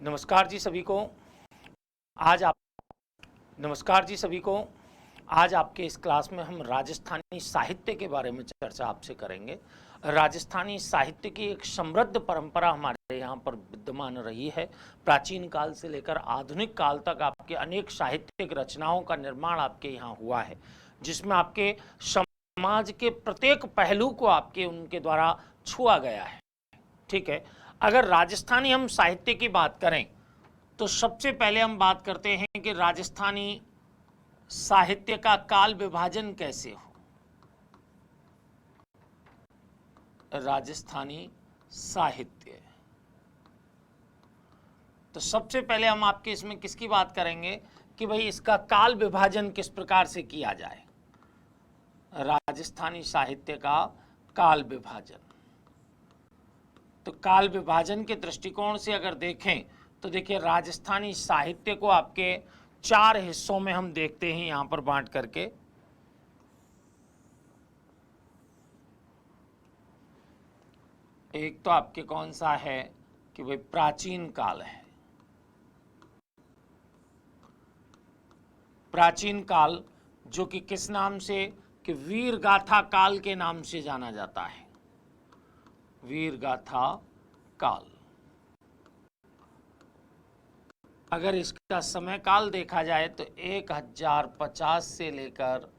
नमस्कार जी सभी को। आज आप नमस्कार जी सभी को। आज आपके इस क्लास में हम राजस्थानी साहित्य के बारे में चर्चा आपसे करेंगे। राजस्थानी साहित्य की एक समृद्ध परंपरा हमारे यहाँ पर विद्यमान रही है। प्राचीन काल से लेकर आधुनिक काल तक आपके अनेक साहित्यिक रचनाओं का निर्माण आपके यहाँ हुआ है, जिसमें आपके समाज के प्रत्येक पहलू को आपके उनके द्वारा छुआ गया है। ठीक है। अगर राजस्थानी हम साहित्य की बात करें तो सबसे पहले हम बात करते हैं कि राजस्थानी साहित्य का काल विभाजन कैसे हो। राजस्थानी साहित्य, तो सबसे पहले हम आपके इसमें किसकी बात करेंगे कि भाई इसका काल विभाजन किस प्रकार से किया जाए। राजस्थानी साहित्य का काल विभाजन, तो काल विभाजन के दृष्टिकोण से अगर देखें तो देखिए राजस्थानी साहित्य को आपके चार हिस्सों में हम देखते हैं यहां पर बांट करके। एक तो आपके कौन सा है कि भाई प्राचीन काल है। प्राचीन काल जो कि किस नाम से कि वीर गाथा काल के नाम से जाना जाता है। वीर गाथा काल। अगर इसका समय काल देखा जाए तो 1050 से लेकर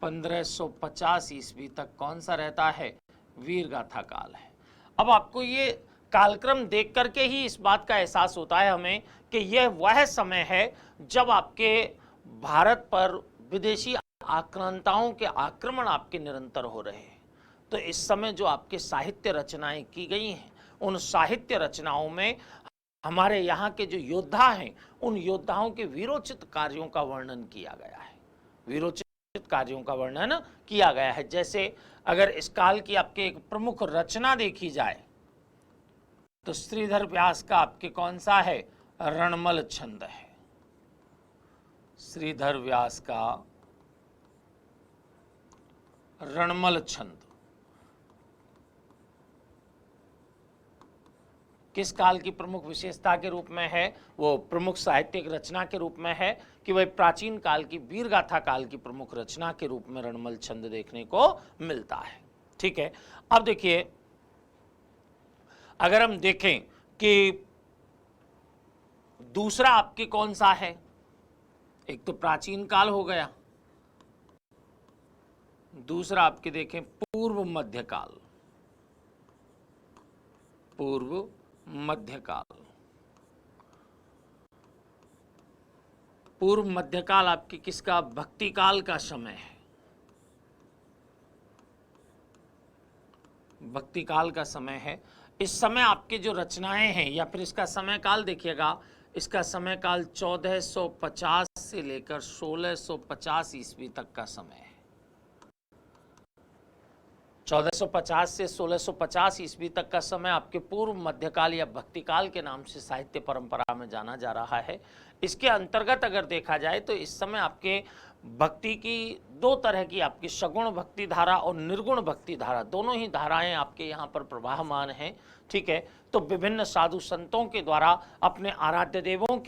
1550 ईस्वी तक कौन सा रहता है, वीर गाथा काल है। अब आपको ये कालक्रम देख करके ही इस बात का एहसास होता है हमें कि यह वह समय है जब आपके भारत पर विदेशी आक्रांताओं के आक्रमण आपके निरंतर हो रहे हैं। तो इस समय जो आपके साहित्य रचनाएं की गई हैं, उन साहित्य रचनाओं में हमारे यहाँ के जो योद्धा हैं, उन योद्धाओं के वीरोचित कार्यों का वर्णन किया गया है। वीरोचित कार्यों का वर्णन किया गया है। जैसे अगर इस काल की आपके एक प्रमुख रचना देखी जाए तो श्रीधर व्यास का आपके कौन सा है, रणमल छंद है। श्रीधर व्यास का रणमल छंद किस काल की प्रमुख विशेषता के रूप में है, वो प्रमुख साहित्यिक रचना के रूप में है कि वह प्राचीन काल की वीरगाथा काल की प्रमुख रचना के रूप में रणमल छंद देखने को मिलता है। ठीक है। अब देखिए अगर हम देखें कि दूसरा आपके कौन सा है, एक तो प्राचीन काल हो गया, दूसरा आपके देखें पूर्व मध्यकाल। पूर्व मध्यकाल। पूर्व मध्यकाल आपके किसका, भक्ति काल का समय है। भक्ति काल का समय है। इस समय आपके जो रचनाएं हैं या फिर इसका समय काल देखिएगा, इसका समय काल 1450 से लेकर 1650 ईस्वी तक का समय है। 1450 से 1650 ईस्वी तक का समय आपके पूर्व मध्यकाल या भक्तिकाल के नाम से साहित्य परंपरा में जाना जा रहा है। इसके अंतर्गत अगर देखा जाए तो इस समय आपके भक्ति की दो तरह की आपकी सगुण भक्ति धारा और निर्गुण भक्ति धारा, दोनों ही धाराएं आपके यहाँ पर प्रवाहमान हैं। ठीक है। तो विभिन्न साधु संतों के द्वारा अपने आराध्य देवों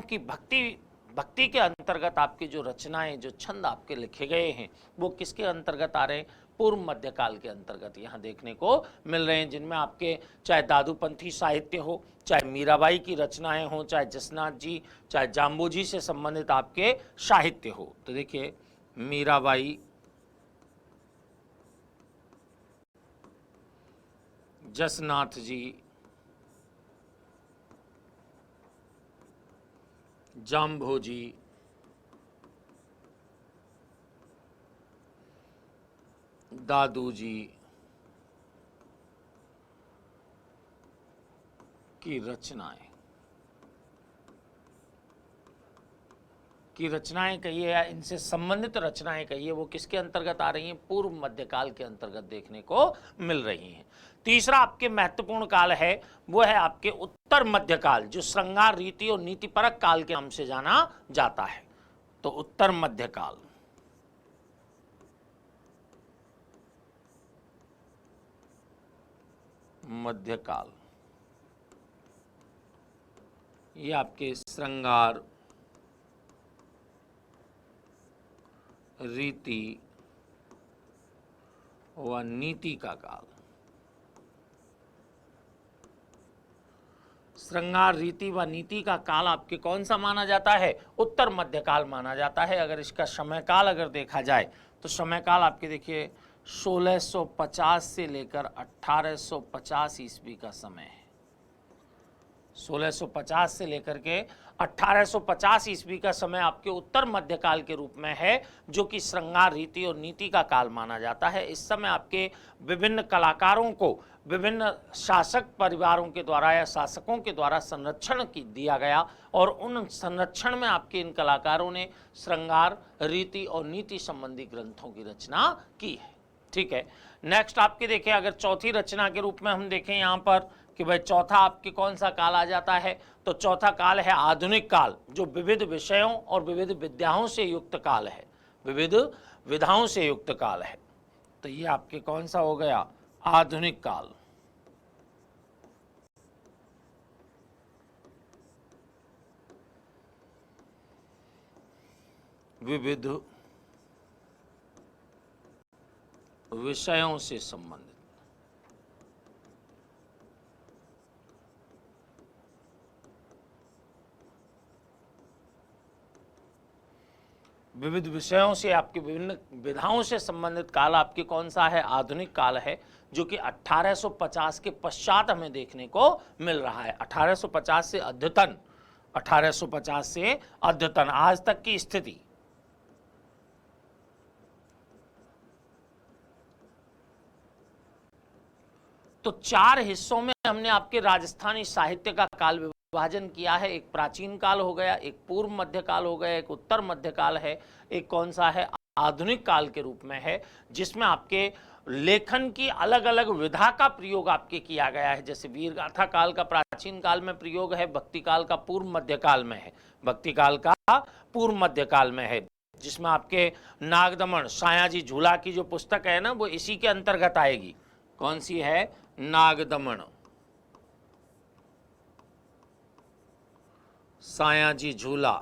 की भक्ति के अंतर्गत आपकी जो रचनाएं, जो छंद आपके लिखे गए हैं, वो किसके अंतर्गत आ रहे हैं, पूर्व मध्यकाल के अंतर्गत यहाँ देखने को मिल रहे हैं, जिनमें आपके चाहे दादूपंथी साहित्य हो, चाहे मीराबाई की रचनाएं हो, चाहे जसनाथ जी, चाहे जाम्बू जी से संबंधित आपके साहित्य हो। तो देखिए मीराबाई, जसनाथ जी, जाम्बो जी, दादू जी की रचनाएं कहिए या इनसे संबंधित रचनाएं कहिए, वो किसके अंतर्गत आ रही हैं, पूर्व मध्यकाल के अंतर्गत देखने को मिल रही हैं। तीसरा आपके महत्वपूर्ण काल है वो है आपके उत्तर मध्यकाल, जो श्रृंगार रीति और नीतिपरक काल के नाम से जाना जाता है। तो उत्तर मध्यकाल, मध्यकाल ये आपके श्रृंगार, रीति व नीति का काल। श्रृंगार, रीति व नीति का काल आपके कौन सा माना जाता है? उत्तर मध्यकाल माना जाता है। अगर इसका समय काल अगर देखा जाए तो समय काल आपके देखिए 1650 से लेकर 1850 ईस्वी का समय है। 1650 से लेकर के 1850 ईस्वी का समय आपके उत्तर मध्यकाल के रूप में है, जो कि श्रृंगार, रीति और नीति का काल माना जाता है। इस समय आपके विभिन्न कलाकारों को विभिन्न शासक परिवारों के द्वारा या शासकों के द्वारा संरक्षण दिया गया और उन संरक्षण में आपके इन कलाकारों ने श्रृंगार, रीति और नीति संबंधी ग्रंथों की रचना की है। ठीक है, नेक्स्ट आपके देखें, अगर चौथी रचना के रूप में हम देखें यहाँ पर कि भाई चौथा आपके कौन सा काल आ जाता है, तो चौथा काल है आधुनिक काल, जो विविध विषयों और विविध विद्याओं से युक्त काल है, विविध विधाओं से युक्त काल है। तो ये आपके कौन सा हो गया? आधुनिक काल। विविध विषयों से संबंधित। विविध विषयों से आपके विभिन्न विधाओं से संबंधित काल आपके कौन सा है? आधुनिक काल है, जो कि 1850 के पश्चात हमें देखने को मिल रहा है। 1850 से अद्यतन, 1850 से अद्यतन आज तक की स्थिति। तो चार हिस्सों में हमने आपके राजस्थानी साहित्य का काल विभाजन किया है। एक प्राचीन काल हो गया, एक पूर्व मध्य काल हो गया, एक उत्तर मध्य काल है, एक कौन सा है? आधुनिक काल के रूप में है, जिसमें आपके लेखन की अलग अलग विधा का प्रयोग आपके किया गया है। जैसे वीर गाथा काल का प्राचीन काल में प्रयोग है, भक्ति काल का पूर्व मध्य काल में है, भक्ति काल का पूर्व मध्य काल में है, जिसमें आपके नागदमन, सायाजी झूला की जो पुस्तक है ना, वो इसी के अंतर्गत आएगी। कौन सी है? नागदमन, सायाजी झूला।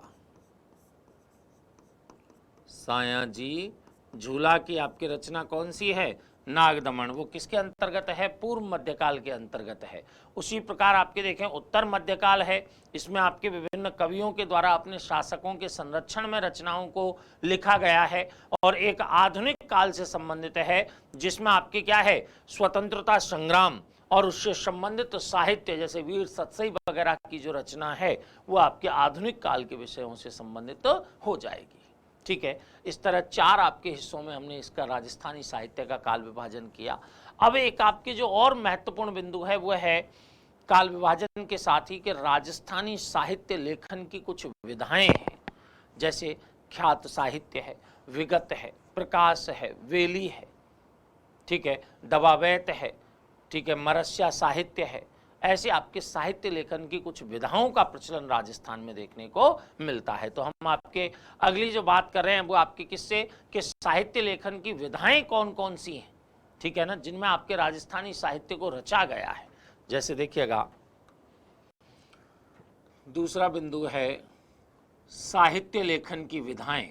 सायाजी झूला की आपकी रचना कौन सी है? नागदमन। वो किसके अंतर्गत है? पूर्व मध्यकाल के अंतर्गत है। उसी प्रकार आपके देखें उत्तर मध्यकाल है, इसमें आपके विभिन्न कवियों के द्वारा अपने शासकों के संरक्षण में रचनाओं को लिखा गया है। और एक आधुनिक काल से संबंधित है, जिसमें आपके क्या है? स्वतंत्रता संग्राम और उससे संबंधित साहित्य, जैसे वीर सतसई वगैरह की जो रचना है, वो आपके आधुनिक काल के विषयों से संबंधित हो जाएगी। ठीक है, इस तरह चार आपके हिस्सों में हमने इसका राजस्थानी साहित्य का काल विभाजन किया। अब एक आपके जो और महत्वपूर्ण बिंदु है वो है काल विभाजन के साथ ही कि राजस्थानी साहित्य लेखन की कुछ विधाएं हैं। जैसे ख्यात साहित्य है, विगत है, प्रकाश है, वेली है, ठीक है, दवावैत है, ठीक है, मरस्या साहित्य है। ऐसे आपके साहित्य लेखन की कुछ विधाओं का प्रचलन राजस्थान में देखने को मिलता है। तो हम आपके अगली जो बात कर रहे हैं वो आपके किससे कि साहित्य लेखन की विधाएं कौन कौन सी हैं, ठीक है ना, जिनमें आपके राजस्थानी साहित्य को रचा गया है। जैसे देखिएगा, दूसरा बिंदु है साहित्य लेखन की विधाएं।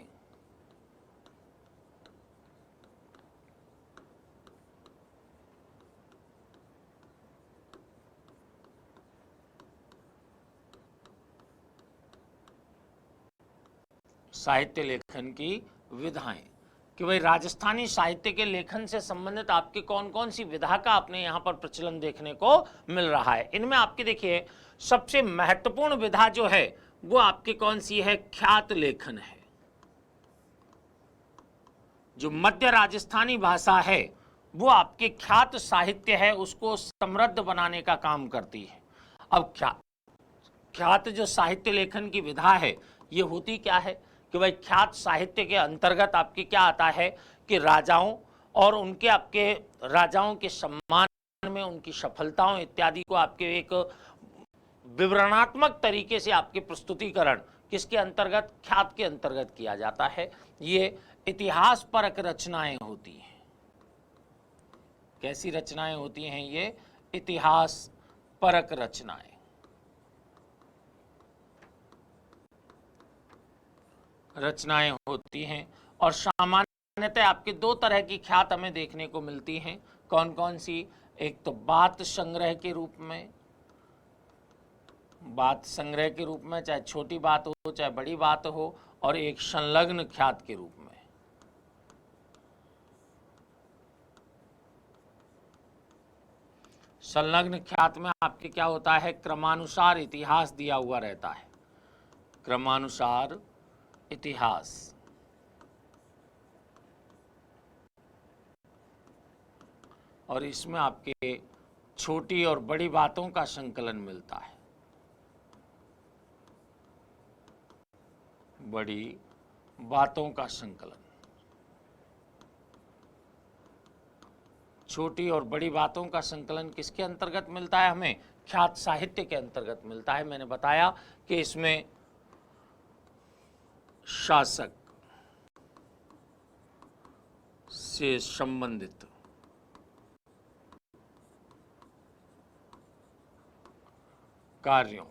साहित्य लेखन की विधाएं कि भाई राजस्थानी साहित्य के लेखन से संबंधित आपकी कौन कौन सी विधा का आपने यहाँ पर प्रचलन देखने को मिल रहा है। इनमें आपके देखिए सबसे महत्वपूर्ण विधा जो है वो आपकी कौन सी है? ख्यात लेखन है। जो मध्य राजस्थानी भाषा है वो आपके ख्यात साहित्य है, उसको समृद्ध बनाने का काम करती है। अब ख्यात जो साहित्य लेखन की विधा है ये होती क्या है कि भाई ख्यात साहित्य के अंतर्गत आपके क्या आता है कि राजाओं और उनके आपके राजाओं के सम्मान में उनकी सफलताओं इत्यादि को आपके एक विवरणात्मक तरीके से आपके प्रस्तुतिकरण किसके अंतर्गत? ख्यात के अंतर्गत किया जाता है। ये इतिहास परक रचनाएं होती हैं। कैसी रचनाएं होती हैं? ये इतिहास परक रचनाएं। रचनाएं होती हैं। और सामान्यतः आपके दो तरह की ख्यात हमें देखने को मिलती हैं। कौन कौन सी? एक तो बात संग्रह के रूप में, बात संग्रह के रूप में, चाहे छोटी बात हो चाहे बड़ी बात हो, और एक संलग्न ख्यात के रूप में। संलग्न ख्यात में आपके क्या होता है, क्रमानुसार इतिहास दिया हुआ रहता है, क्रमानुसार इतिहास। और इसमें आपके छोटी और बड़ी बातों का संकलन मिलता है, बड़ी बातों का संकलन। छोटी और बड़ी बातों का संकलन किसके अंतर्गत मिलता है? हमें ख्यात साहित्य के अंतर्गत मिलता है। मैंने बताया कि इसमें शासक से संबंधित कार्यों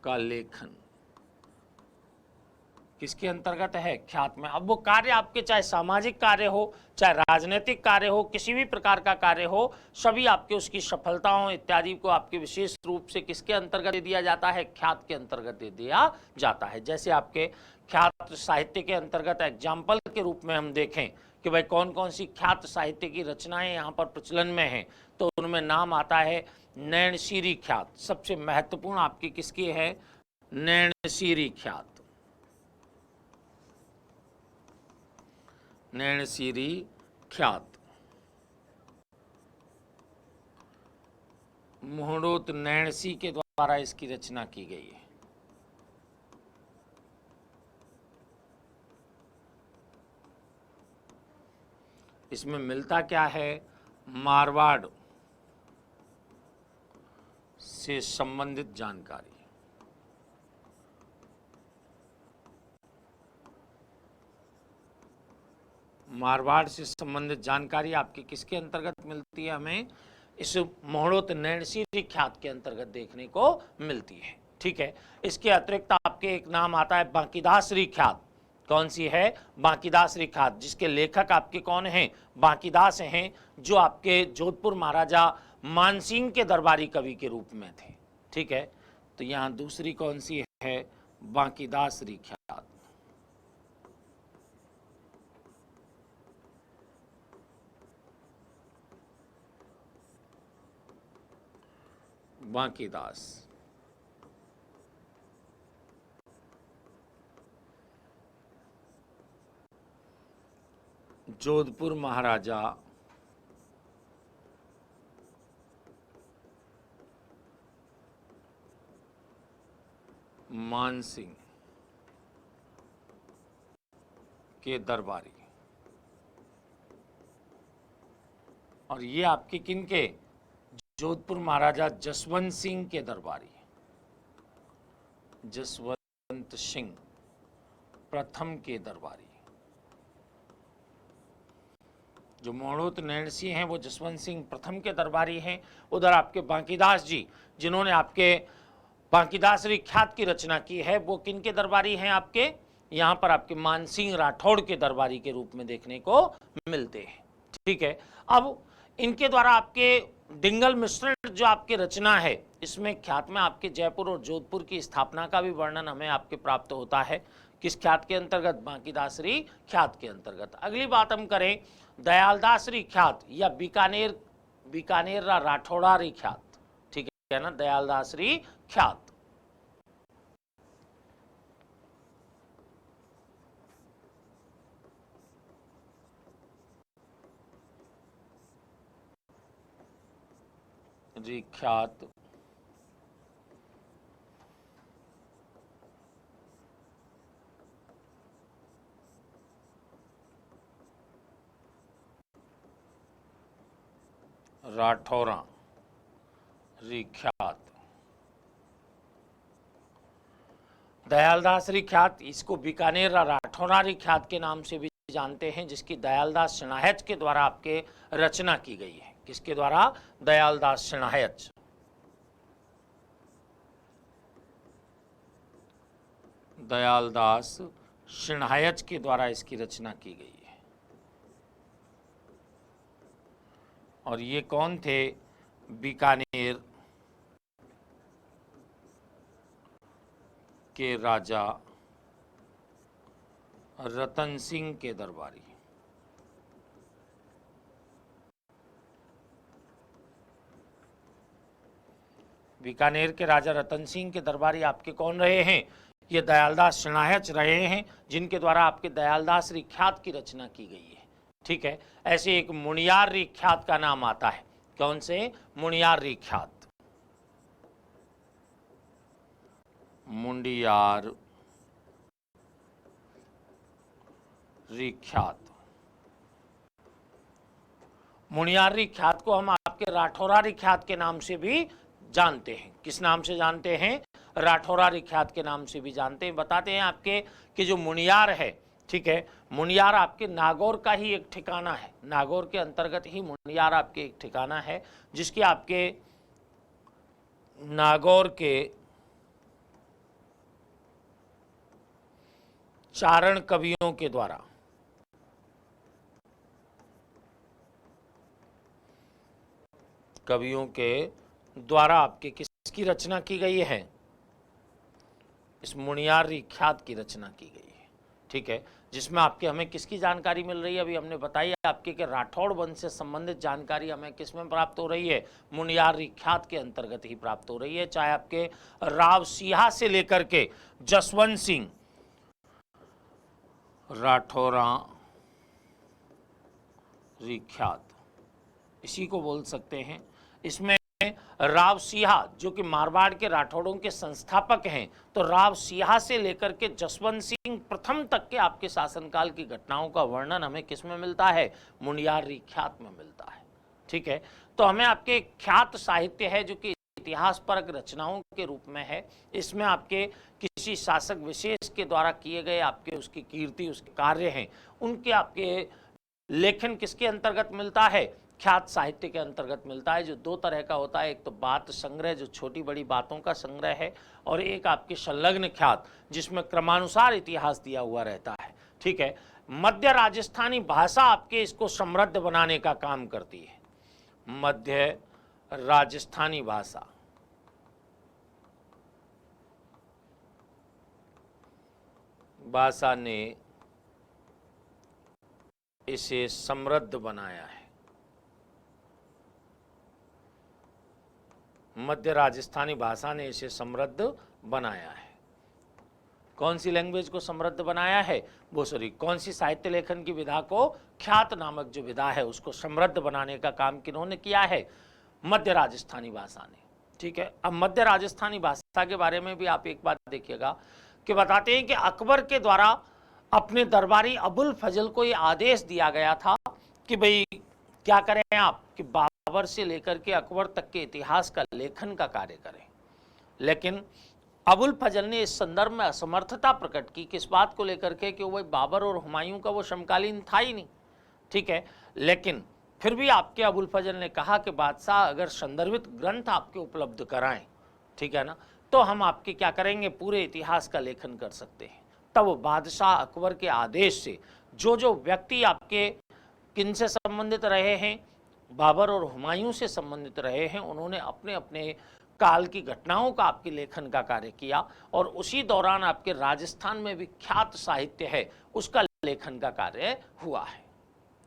का लेखन किसके अंतर्गत है? ख्यात में। अब वो कार्य आपके चाहे सामाजिक कार्य हो, चाहे राजनीतिक कार्य हो, किसी भी प्रकार का कार्य हो, सभी आपके उसकी सफलताओं इत्यादि को आपके विशेष रूप से किसके अंतर्गत दे दिया जाता है? ख्यात के अंतर्गत दे दिया जाता है। जैसे आपके ख्यात साहित्य के अंतर्गत एग्जाम्पल के रूप में हम देखें कि भाई कौन कौन सी ख्यात साहित्य की रचनाएं यहाँ पर प्रचलन में हैं, तो उनमें नाम आता है नैणशीरी ख्यात। सबसे महत्वपूर्ण आपकी किसकी है? नैणशीरी ख्यात। नैणशीरी ख्यात मोहनोत नैणसी के द्वारा इसकी रचना की गई है। इसमें मिलता क्या है? मारवाड़ से संबंधित जानकारी। मारवाड़ से संबंधित जानकारी आपकी किसके अंतर्गत मिलती है? हमें इस मोहड़ोत नैणशीरी ख्यात के अंतर्गत देखने को मिलती है। ठीक है। इसके अतिरिक्त आपके एक नाम आता है बांकीदासरी ख्यात। कौन सी है? बांकीदासरी ख्यात, जिसके लेखक आपके कौन हैं? बांकीदास हैं, जो आपके जोधपुर महाराजा मानसिंह के दरबारी कवि के रूप में थे। ठीक है। तो यहाँ दूसरी कौन सी है? बांकीदासरी ख्यात। बांकीदास जोधपुर महाराजा मानसिंह के दरबारी। और ये आपके किनके? जोधपुर महाराजा जसवंत सिंह के दरबारी, जसवंत सिंह प्रथम के दरबारी। जो मोहड़ोत नैणसी हैं वो जसवंत सिंह प्रथम के दरबारी हैं। उधर आपके बांकीदास जी, जिन्होंने आपके बांकीदासरी ख्यात की रचना की है, वो किन के दरबारी हैं? आपके यहाँ पर आपके मानसिंह राठौड़ के दरबारी के रूप में देखने को मिलते हैं। ठीक है। अब इनके द्वारा आपके डिंगल मिश्रण जो आपकी रचना है, इसमें ख्यात में आपके जयपुर और जोधपुर की स्थापना का भी वर्णन हमें आपके प्राप्त होता है। किस ख्यात के अंतर्गत? बांकीदासरी ख्यात के अंतर्गत। अगली बात हम करें दयालदासरी ख्यात या बीकानेर राठौड़ारी ख्यात। ठीक है ना? दयालदासरी ख्यात। ख्यात राठौरा ख्यात। दयालदासरी ख्यात, इसको बीकानेर राठौरारी ख्यात के नाम से भी जानते हैं, जिसकी दयालदास शनायच के द्वारा आपके रचना की गई है। किसके द्वारा? दयालदास शनायच। दयालदास शिणायच के द्वारा इसकी रचना की गई है। और ये कौन थे? बीकानेर के राजा रतन सिंह के दरबारी। बीकानेर के राजा रतन सिंह के दरबारी आपके कौन रहे हैं? ये दयालदास शिणायच रहे हैं, जिनके द्वारा आपके दयालदास ऋख्यात की रचना की गई है। ठीक है, ऐसे एक मुनियार ऋख्यात का नाम आता है। कौन से? मुनियार ऋख्यात। मुंडियार ऋख्यात। मुनियार ऋख्यात को हम आपके राठौरा ऋख्यात के नाम से भी जानते हैं। किस नाम से जानते हैं? राठौरा ऋख्यात के नाम से भी जानते हैं। बताते हैं आपके कि जो मुनियार है, ठीक है, मुनियार आपके नागौर का ही एक ठिकाना है। नागौर के अंतर्गत ही मुनियार आपके एक ठिकाना है, जिसकी आपके नागौर के चारण कवियों के द्वारा आपके किसकी रचना की गई है? इस मुनियार ऋख्यात की रचना की गई है। ठीक है, जिसमें आपके हमें किसकी जानकारी मिल रही है? अभी हमने बताई आपके कि राठौड़ वंश से संबंधित जानकारी हमें किसमें प्राप्त हो रही है? मुनियार ऋख्यात के अंतर्गत ही प्राप्त हो रही है। चाहे आपके राव सिंहा से लेकर के जसवंत सिंह, राठौरा ऋख्यात इसी को बोल सकते हैं। इसमें राव सिंहा जो कि मारवाड़ के राठौड़ों के संस्थापक हैं, तो राव सिंहा से लेकर के जसवंत सिंह प्रथम तक के आपके शासनकाल की घटनाओं का वर्णन हमें किस में मिलता है? मुनियार ऋख्यात में मिलता है। ठीक है, तो हमें आपके ख्यात साहित्य है जो कि इतिहासपरक रचनाओं के रूप में है। इसमें आपके किसी शासक विशेष के द्वारा किए गए आपके उसकी कीर्ति, उसके कार्य हैं, उनके आपके लेखन किसके अंतर्गत मिलता है? ख्यात साहित्य के अंतर्गत मिलता है, जो दो तरह का होता है। एक तो बात संग्रह, जो छोटी बड़ी बातों का संग्रह है, और एक आपके संलग्न ख्यात, जिसमें क्रमानुसार इतिहास दिया हुआ रहता है। ठीक है, मध्य राजस्थानी भाषा आपके इसको समृद्ध बनाने का काम करती है। मध्य राजस्थानी भाषा ने इसे समृद्ध बनाया है। मध्य राजस्थानी भाषा ने इसे समृद्ध बनाया है। कौन सी लैंग्वेज को समृद्ध बनाया है? वो सॉरी, कौन सी साहित्य लेखन की विधा को? ख्यात नामक जो विधा है उसको समृद्ध बनाने का काम किन्होंने किया है? मध्य राजस्थानी भाषा ने। ठीक है, अब मध्य राजस्थानी भाषा के बारे में भी आप एक बात देखिएगा कि बताते हैं कि अकबर के द्वारा अपने दरबारी अबुल फजल को ये आदेश दिया गया था कि भाई क्या करें आप, कि बाबर से लेकर के अकबर तक के इतिहास का लेखन का कार्य करें। लेकिन अबुल फजल ने इस संदर्भ में असमर्थता प्रकट की, किस बात को लेकर के कि वही बाबर और हुमायूं का वो समकालीन था ही नहीं। ठीक है, लेकिन फिर भी आपके अबुल फजल ने कहा कि बादशाह अगर संदर्भित ग्रंथ आपके उपलब्ध कराएं, ठीक है ना, तो हम आपके क्या करेंगे, पूरे इतिहास का लेखन कर सकते हैं। तब बादशाह अकबर के आदेश से जो जो व्यक्ति आपके किन से संबंधित रहे हैं, बाबर और हुमायूं से संबंधित रहे हैं, उन्होंने अपने अपने काल की घटनाओं का आपके लेखन का कार्य किया। और उसी दौरान आपके राजस्थान में भी ख्यात साहित्य है उसका लेखन का कार्य हुआ है।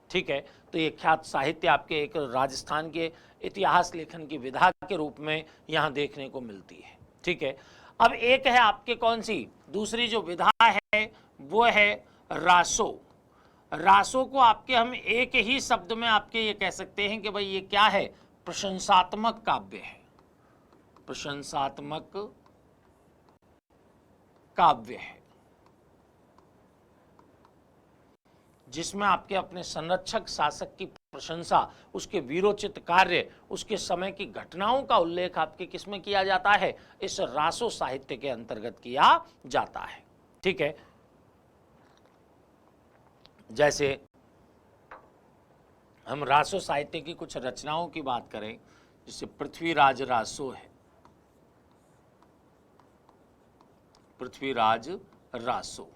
ठीक है, तो ये ख्यात साहित्य आपके एक राजस्थान के इतिहास लेखन की विधा के रूप में यहाँ देखने को मिलती है। ठीक है, अब एक है आपके कौन सी दूसरी जो विधा है वो है रासो। रासो को आपके हम एक ही शब्द में आपके ये कह सकते हैं कि भाई ये क्या है, प्रशंसात्मक काव्य है। प्रशंसात्मक काव्य है जिसमें आपके अपने संरक्षक शासक की प्रशंसा, उसके वीरोचित कार्य, उसके समय की घटनाओं का उल्लेख आपके किसमें किया जाता है, इस रासो साहित्य के अंतर्गत किया जाता है। ठीक है, जैसे हम रासो साहित्य की कुछ रचनाओं की बात करें, जैसे पृथ्वीराज रासो है। पृथ्वीराज रासो।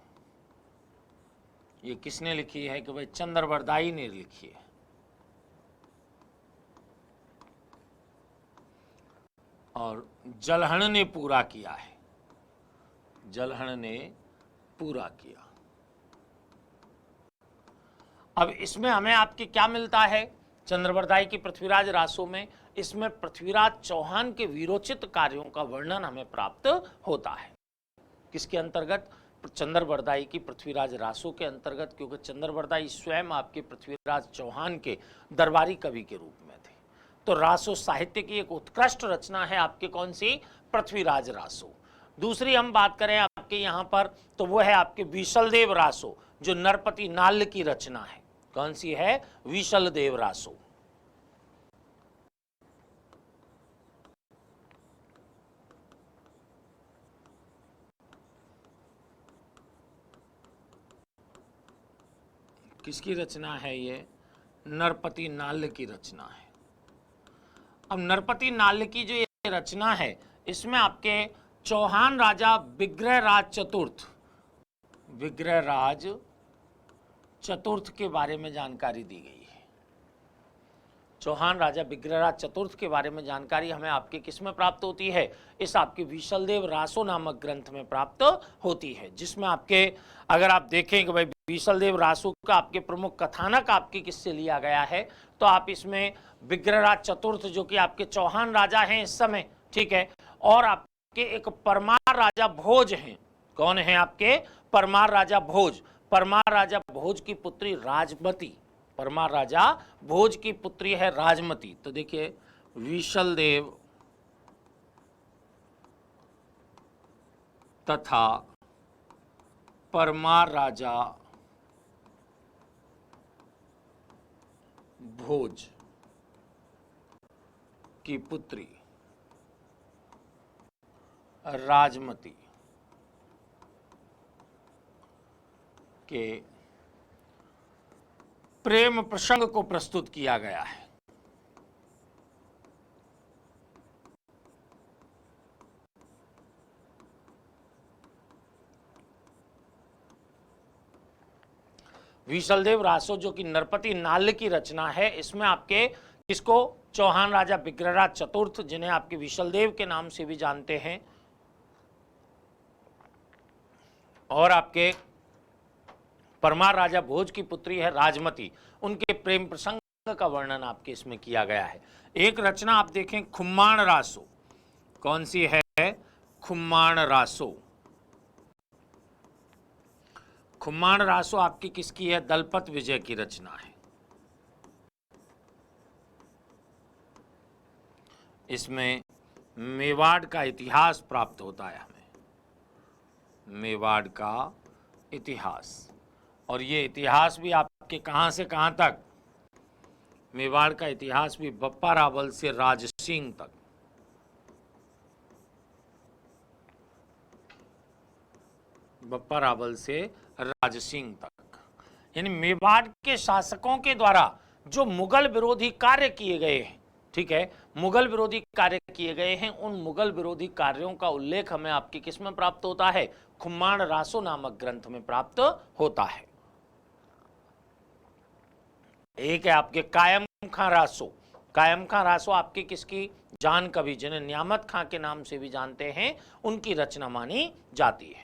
ये किसने लिखी है? कि भाई चंद्रबरदाई ने लिखी है। और जलहण ने पूरा किया है, जलहण ने पूरा किया। अब इसमें हमें आपके क्या मिलता है? चंद्रबरदाई की पृथ्वीराज रासो में इसमें पृथ्वीराज चौहान के वीरोचित कार्यों का वर्णन हमें प्राप्त होता है। किसके अंतर्गत? चंद्रबरदाई की पृथ्वीराज रासो के अंतर्गत, क्योंकि चंद्रबरदाई स्वयं आपके पृथ्वीराज चौहान के दरबारी कवि के रूप में थे। तो रासो साहित्य की एक उत्कृष्ट रचना है आपके, कौन सी? पृथ्वीराज रासो। दूसरी हम बात करें आपके यहाँ पर, तो वो है आपके विशलदेव रासो, जो नरपति नाल्ल की रचना है। कौन सी है? विशलदेव रासो। किसकी रचना है ये? नरपति नाल्ल की रचना है। अब नरपति नाल्ल की जो ये रचना है, इसमें आपके चौहान राजा विग्रहराज चतुर्थ, विग्रहराज चतुर्थ के बारे में जानकारी दी गई है। चौहान राजा विग्रहराज चतुर्थ के बारे में जानकारी हमें आपके किस में प्राप्त होती है? इस आपके विशलदेव रासो नामक ग्रंथ में प्राप्त होती है, जिसमें आपके अगर आप देखें कि भाई विशलदेव रासो का आपके प्रमुख कथानक आपके किससे लिया गया है, तो आप इसमें विग्रहराज चतुर्थ जो कि आपके चौहान राजा हैं इस समय, ठीक है, और आपके एक परमार राजा भोज हैं। कौन है आपके? परमार राजा भोज। परमार राजा भोज की पुत्री राजमती, परमार राजा भोज की पुत्री है राजमती। तो देखिए विशलदेव तथा परमार राजा भोज की पुत्री राजमती के प्रेम प्रसंग को प्रस्तुत किया गया है। विशलदेव रासो जो कि नरपति नाल्ल की रचना है, इसमें आपके किसको? चौहान राजा विग्रहराज चतुर्थ, जिन्हें आपके विशलदेव के नाम से भी जानते हैं, और आपके परमार राजा भोज की पुत्री है राजमती, उनके प्रेम प्रसंग का वर्णन आपके इसमें किया गया है। एक रचना आप देखें खुम्माण रासो। कौन सी है? खुम्माण रासो। खुम्माण रासो आपकी किसकी है? दलपत विजय की रचना है। इसमें मेवाड़ का इतिहास प्राप्त होता है हमें, मेवाड़ का इतिहास। और ये इतिहास भी आपके कहां से कहां तक? मेवाड़ का इतिहास भी बप्पा रावल से राज सिंह तक। बप्पा रावल से राज सिंह तक, यानी मेवाड़ के शासकों के द्वारा जो मुगल विरोधी कार्य किए गए हैं, ठीक है, मुगल विरोधी कार्य किए गए हैं, उन मुगल विरोधी कार्यों का उल्लेख हमें आपके किस में प्राप्त होता है? खुम्माण रासो नामक ग्रंथ में प्राप्त होता है। एक है आपके कायम खां रासो। कायम खां रासो आपके किसकी? जान कवि, जिन्हें न्यामत खां के नाम से भी जानते हैं, उनकी रचना मानी जाती है।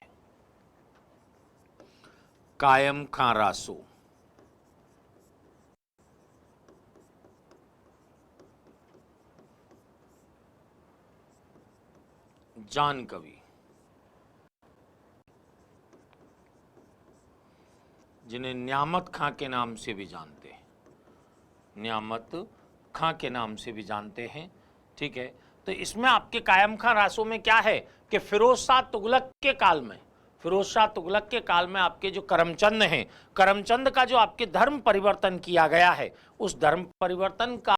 कायम खां रासो। जान कवि, जिन्हें न्यामत खां के नाम से भी जानते हैं, न्यामत खां के नाम से भी जानते हैं, ठीक है। तो इसमें आपके कायम खां रासो में क्या है कि फिरोज शाह तुगलक के काल में, फिरोज शाह तुगलक के काल में आपके जो करमचंद हैं, करमचंद का जो आपके धर्म परिवर्तन किया गया है, उस धर्म परिवर्तन का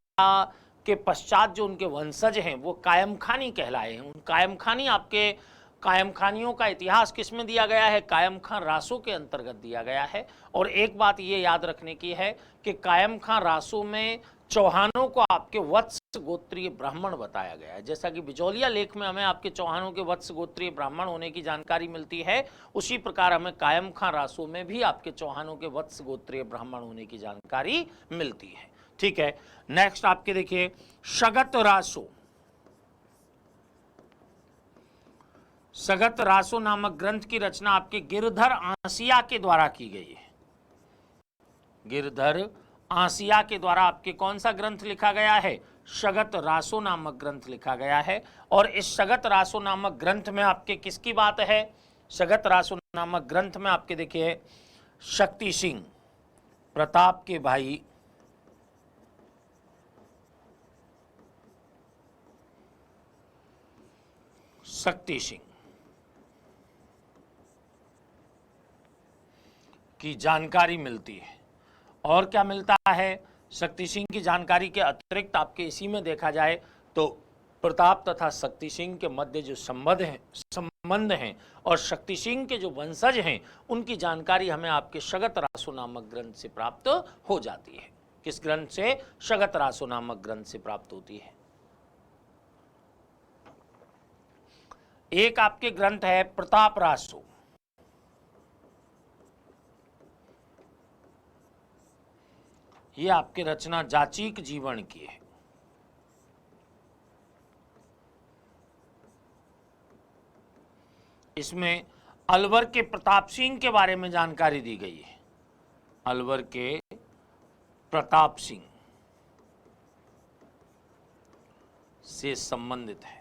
के पश्चात जो उनके वंशज हैं वो कायम खानी कहलाए हैं। उन कायम खानी आपके कायम खानियों का इतिहास किसमें दिया गया है? कायम खां रासो के अंतर्गत दिया गया है। और एक बात ये याद रखने की है कि कायम खां रासो में चौहानों को आपके वत्स गोत्रीय ब्राह्मण बताया गया है। जैसा कि बिजौलिया लेख में हमें आपके चौहानों के वत्स गोत्रीय ब्राह्मण होने की जानकारी मिलती है, उसी प्रकार हमें कायम खां रासो में भी आपके चौहानों के वत्स गोत्रीय ब्राह्मण होने की जानकारी मिलती है। ठीक है, नेक्स्ट आपके देखिए सगत रासो। सगत रासो नामक ग्रंथ की रचना आपके गिरधर आसिया के द्वारा की गई है। गिरधर आसिया के द्वारा आपके कौन सा ग्रंथ लिखा गया है? सगत रासो नामक ग्रंथ लिखा गया है। और इस सगत रासो नामक ग्रंथ में आपके किसकी बात है? सगत रासो नामक ग्रंथ में आपके देखिए शक्ति सिंह, प्रताप के भाई शक्ति सिंह की जानकारी मिलती है। और क्या मिलता है? शक्ति सिंह की जानकारी के अतिरिक्त आपके इसी में देखा जाए तो प्रताप तथा शक्ति सिंह के मध्य जो संबंध हैं और शक्ति सिंह के जो वंशज हैं उनकी जानकारी हमें आपके सगत रासो नामक ग्रंथ से प्राप्त हो जाती है। किस ग्रंथ से? सगत रासो नामक ग्रंथ से प्राप्त होती है। एक आपके ग्रंथ है प्रताप रासो। ये आपके रचना जाचीक जीवन की है। इसमें अलवर के प्रताप सिंह के बारे में जानकारी दी गई है। अलवर के प्रताप सिंह से संबंधित है।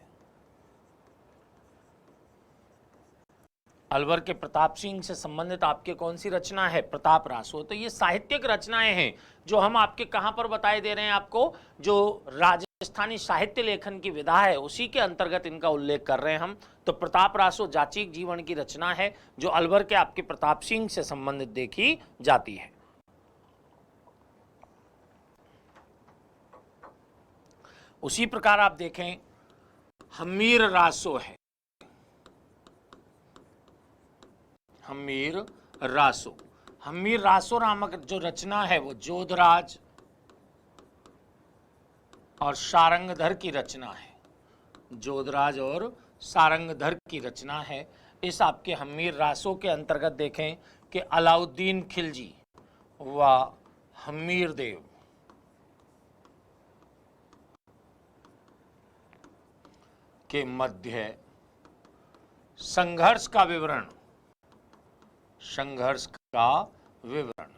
अलवर के प्रताप सिंह से संबंधित आपके कौन सी रचना है? प्रताप रासो। तो ये साहित्यिक रचनाएं हैं जो हम आपके कहां पर बताए दे रहे हैं आपको, जो राजस्थानी साहित्य लेखन की विधा है उसी के अंतर्गत इनका उल्लेख कर रहे हैं हम। तो प्रताप रासो जाचीक जीवन की रचना है जो अलवर के आपके प्रताप सिंह से संबंधित देखी जाती है। उसी प्रकार आप देखें हम्मीर रासो है। हम्मीर रासो, हम्मीर रासो नामक जो रचना है वो जोधराज और सारंगधर की रचना है। जोधराज और सारंगधर की रचना है। इस आपके हम्मीर रासो के अंतर्गत देखें कि अलाउद्दीन खिलजी व हम्मीर देव के मध्य संघर्ष का विवरण, संघर्ष का विवरण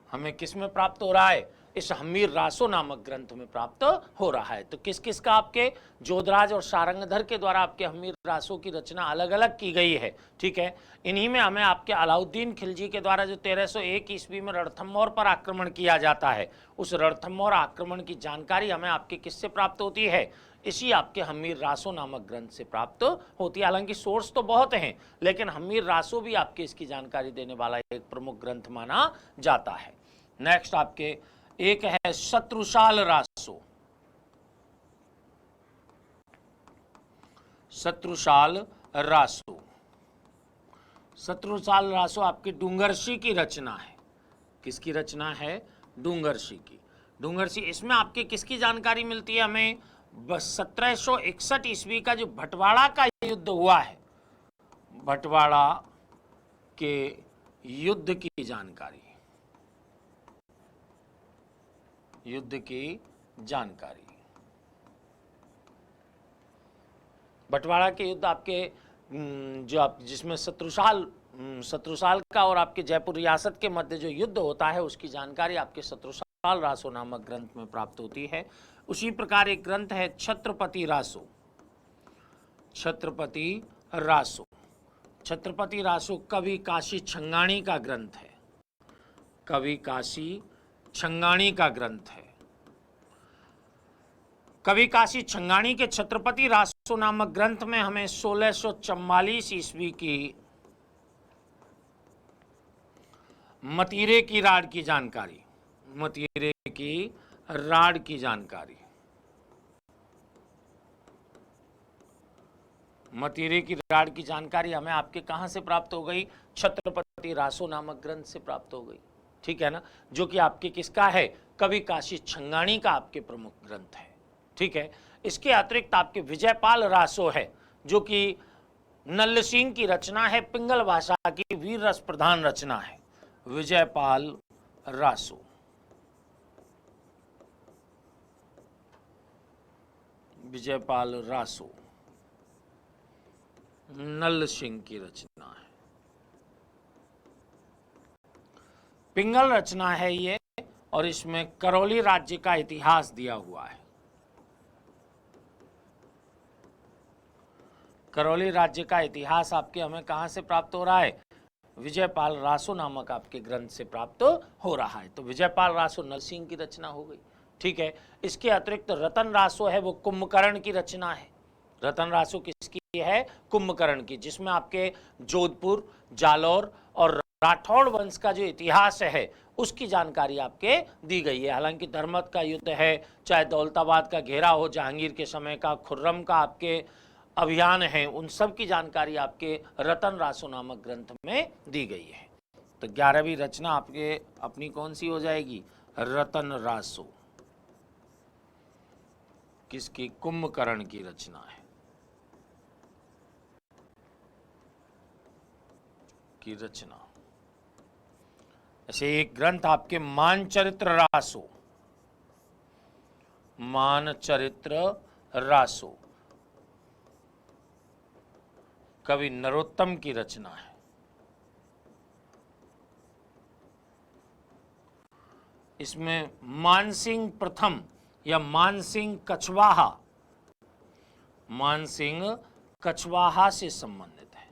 हमें किस में प्राप्त हो रहा है? इस हम्मीर रासो नामक ग्रंथ में प्राप्त हो रहा है। तो किस किस का? आपके जोधराज और सारंगधर के द्वारा आपके हम्मीर रासो की रचना अलग अलग की गई है। ठीक है, इन्हीं में हमें आपके अलाउद्दीन खिलजी के द्वारा जो 1301 ईस्वी में रणथंभौर पर आक्रमण किया जाता है, उस रणथंभौर आक्रमण की जानकारी हमें आपके किससे प्राप्त होती है? इसी आपके हम्मीर रासो नामक ग्रंथ से प्राप्त होती है। हालांकि सोर्स तो बहुत हैं, लेकिन हम्मीर रासो भी आपके इसकी जानकारी देने वाला एक प्रमुख ग्रंथ माना जाता है। नेक्स्ट आपके एक है शत्रुसाल रासो। शत्रुसाल रासो, शत्रुसाल रासो आपकी डूंगरसी की रचना है। किसकी रचना है? डूंगरसी की। डूंगरसी, इसमें आपके किसकी जानकारी मिलती है हमें? 1761 ईस्वी का जो भटवाड़ा का युद्ध हुआ है, भटवाड़ा के युद्ध की जानकारी, युद्ध की जानकारी। बंटवारा के युद्ध आपके जो आप जिसमें शत्रुसाल का और आपके जयपुर रियासत के मध्य जो युद्ध होता है उसकी जानकारी आपके शत्रुसाल रासो नामक ग्रंथ में प्राप्त होती है। उसी प्रकार एक ग्रंथ है छत्रपति रासो। छत्रपति रासो, छत्रपति रासो कवि काशी छंगाणी का ग्रंथ है। कवि काशी छंगाणी का ग्रंथ है। कवि काशी छंगाणी के छत्रपति रासो नामक ग्रंथ में हमें 1644 ईस्वी की मतीरे की राड की जानकारी, मतीरे की राड की जानकारी, मतीरे की राड की जानकारी हमें आपके कहां से प्राप्त हो गई? छत्रपति रासो नामक ग्रंथ से प्राप्त हो गई। ठीक है ना, जो कि आपके किसका है? कवि काशी छंगाणी का आपके प्रमुख ग्रंथ है। ठीक है, इसके अतिरिक्त आपके विजयपाल रासो है, जो कि नल्ल सिंह की रचना है, पिंगल भाषा की वीर रस प्रधान रचना है। विजयपाल रासो, विजयपाल रासो नल्ल सिंह की रचना है, पिंगल रचना है ये, और इसमें करौली राज्य का इतिहास दिया हुआ है। करौली राज्य का इतिहास आपके हमें कहां से प्राप्त हो रहा है? विजयपाल रासो नामक आपके ग्रंथ से प्राप्त हो रहा है। तो विजयपाल रासो नल सिंह की रचना हो गई। ठीक है, इसके अतिरिक्त रतन रासो है, वो कुंभकर्ण की रचना है। रतन रासो किसकी है? कुंभकर्ण की, जिसमें आपके जोधपुर, जालौर और राठौड़ वंश का जो इतिहास है उसकी जानकारी आपके दी गई है। हालांकि धर्मत का युद्ध है, चाहे दौलताबाद का घेरा हो जहांगीर के समय का, खुर्रम का आपके अभियान है, उन सब की जानकारी आपके रतन रासो नामक ग्रंथ में दी गई है। तो 11वीं रचना आपके अपनी कौन सी हो जाएगी? रतन रासो, किसकी? कुंभकर्ण की रचना है, की रचना। ऐसे एक ग्रंथ आपके मानचरित्र रासो, मानचरित्र रासो कवि नरोत्तम की रचना है। इसमें मानसिंह प्रथम या मानसिंह कछवाहा, मानसिंह कछवाहा से संबंधित है।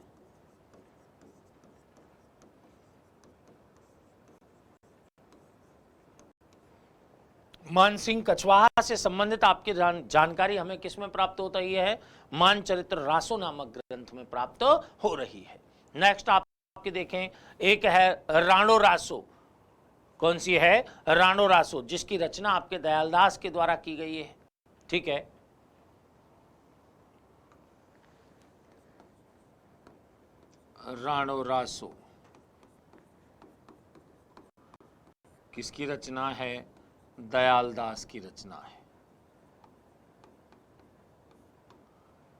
मानसिंह कछवाहा से संबंधित आपकी जानकारी हमें किसमें प्राप्त होता है? मानचरित्र रासो नामक ग्रंथ में प्राप्त हो रही है। नेक्स्ट आपके देखें, एक है राणो रासो। कौन सी है? राणो रासो, जिसकी रचना आपके दयालदास के द्वारा की गई है। ठीक है, राणो रासो किसकी रचना है? दयालदास की रचना है।